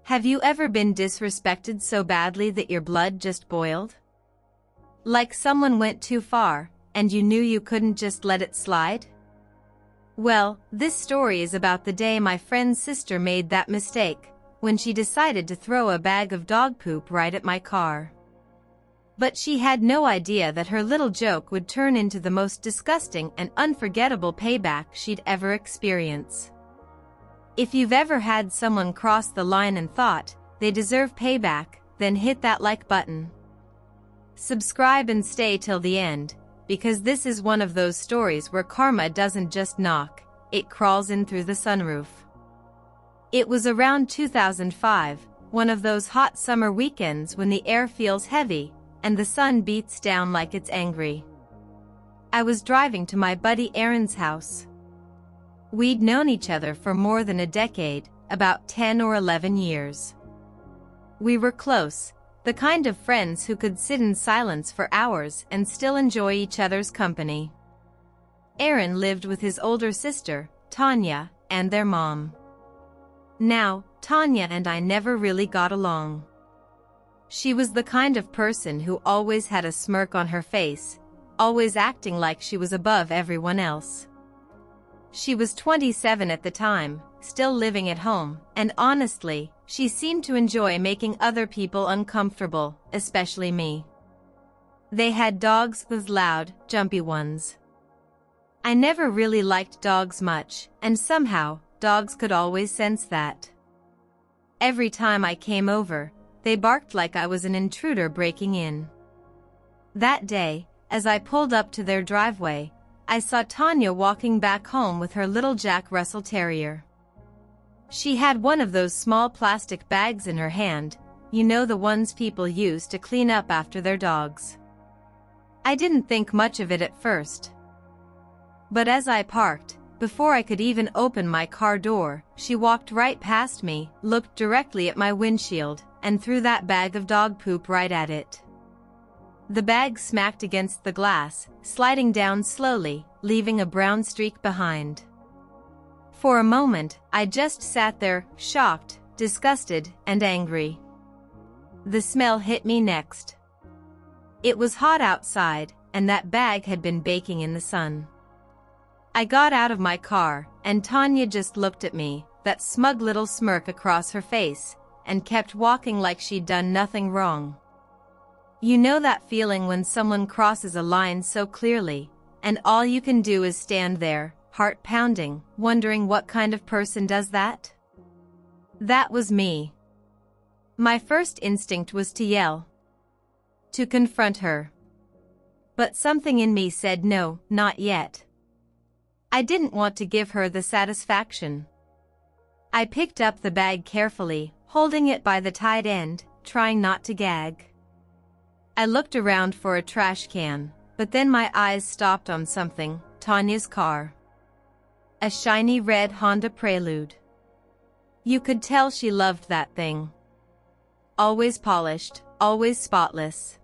Have you ever been disrespected so badly that your blood just boiled? Like someone went too far, and you knew you couldn't just let it slide? Well, this story is about the day my friend's sister made that mistake, when she decided to throw a bag of dog poop right at my car. But she had no idea that her little joke would turn into the most disgusting and unforgettable payback she'd ever experience. If you've ever had someone cross the line and thought they deserve payback, then hit that like button. Subscribe and stay till the end, because this is one of those stories where karma doesn't just knock, it crawls in through the sunroof. It was around 2005, one of those hot summer weekends when the air feels heavy and the sun beats down like it's angry. I was driving to my buddy Aaron's house. We'd known each other for more than a decade, about 10 or 11 years. We were close, the kind of friends who could sit in silence for hours and still enjoy each other's company. Aaron lived with his older sister, Tanya, and their mom. Now, Tanya and I never really got along. She was the kind of person who always had a smirk on her face, always acting like she was above everyone else. She was 27 at the time, still living at home, and honestly, she seemed to enjoy making other people uncomfortable, especially me. They had dogs, those loud, jumpy ones. I never really liked dogs much, and somehow, dogs could always sense that. Every time I came over, they barked like I was an intruder breaking in. That day, as I pulled up to their driveway, I saw Tanya walking back home with her little Jack Russell Terrier. She had one of those small plastic bags in her hand, you know, the ones people use to clean up after their dogs. I didn't think much of it at first. But as I parked, before I could even open my car door, she walked right past me, looked directly at my windshield, and threw that bag of dog poop right at it. The bag smacked against the glass, sliding down slowly, leaving a brown streak behind. For a moment, I just sat there, shocked, disgusted, and angry. The smell hit me next. It was hot outside, and that bag had been baking in the sun. I got out of my car, and Tanya just looked at me, that smug little smirk across her face, and kept walking like she'd done nothing wrong. You know that feeling when someone crosses a line so clearly, and all you can do is stand there, heart pounding, wondering what kind of person does that? That was me. My first instinct was to yell, to confront her. But something in me said no, not yet. I didn't want to give her the satisfaction. I picked up the bag carefully, holding it by the tied end, trying not to gag. I looked around for a trash can, but then my eyes stopped on something, Tanya's car. A shiny red Honda Prelude. You could tell she loved that thing. Always polished, always spotless.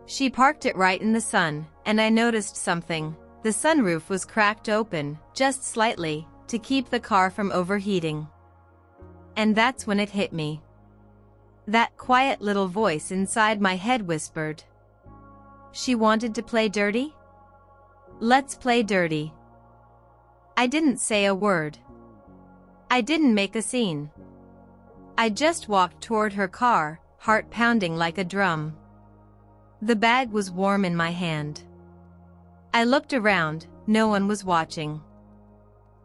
She parked it right in the sun, and I noticed something. The sunroof was cracked open, just slightly, to keep the car from overheating. And that's when it hit me. That quiet little voice inside my head whispered, "She wanted to play dirty? Let's play dirty." I didn't say a word. I didn't make a scene. I just walked toward her car, heart pounding like a drum. The bag was warm in my hand. I looked around, no one was watching.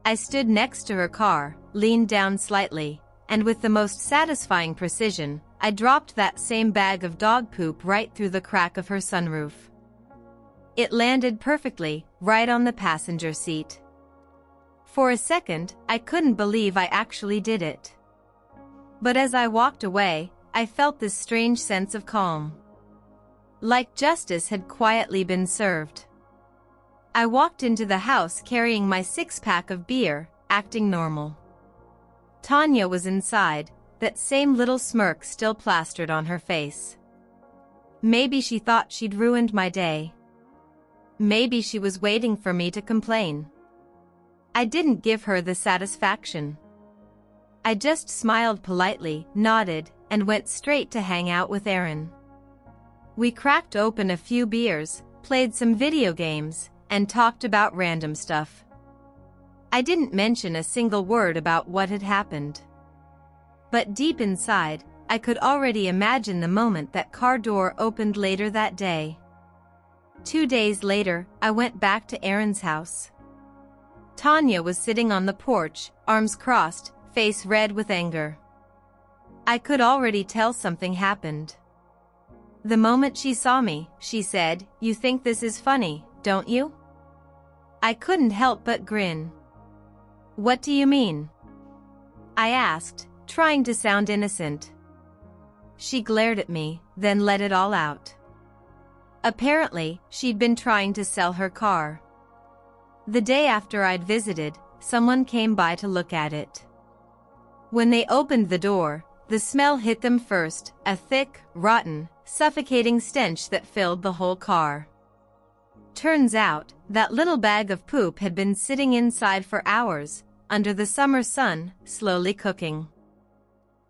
I stood next to her car, leaned down slightly, and with the most satisfying precision, I dropped that same bag of dog poop right through the crack of her sunroof. It landed perfectly, right on the passenger seat. For a second, I couldn't believe I actually did it. But as I walked away, I felt this strange sense of calm. Like justice had quietly been served. I walked into the house carrying my 6-pack of beer, acting normal. Tanya was inside, that same little smirk still plastered on her face. Maybe she thought she'd ruined my day. Maybe she was waiting for me to complain. I didn't give her the satisfaction. I just smiled politely, nodded, and went straight to hang out with Erin. We cracked open a few beers, played some video games, and talked about random stuff. I didn't mention a single word about what had happened. But deep inside, I could already imagine the moment that car door opened later that day. 2 days later, I went back to Erin's house. Tanya was sitting on the porch, arms crossed, face red with anger. I could already tell something happened. The moment she saw me, she said, "You think this is funny, don't you?" I couldn't help but grin. "What do you mean?" I asked, trying to sound innocent. She glared at me, then let it all out. Apparently, she'd been trying to sell her car. The day after I'd visited, someone came by to look at it. When they opened the door, the smell hit them first, a thick, rotten, suffocating stench that filled the whole car. Turns out, that little bag of poop had been sitting inside for hours, under the summer sun, slowly cooking.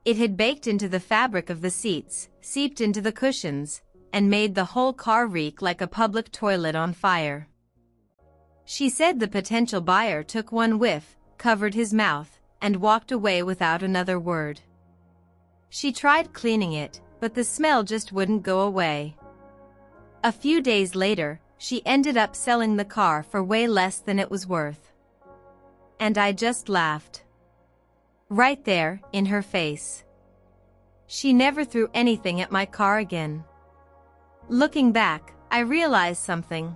It had baked into the fabric of the seats, seeped into the cushions, and made the whole car reek like a public toilet on fire. She said the potential buyer took one whiff, covered his mouth, and walked away without another word. She tried cleaning it, but the smell just wouldn't go away. A few days later, she ended up selling the car for way less than it was worth. And I just laughed. Right there, in her face. She never threw anything at my car again. Looking back, I realized something.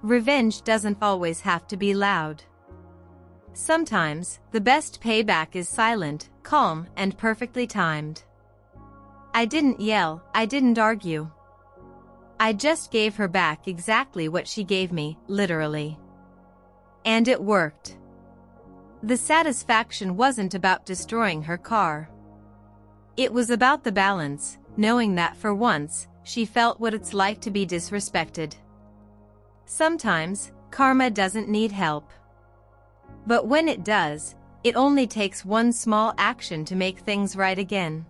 Revenge doesn't always have to be loud. Sometimes, the best payback is silent, calm, and perfectly timed. I didn't yell, I didn't argue. I just gave her back exactly what she gave me, literally. And it worked. The satisfaction wasn't about destroying her car. It was about the balance, knowing that for once, she felt what it's like to be disrespected. Sometimes, karma doesn't need help. But when it does, it only takes one small action to make things right again.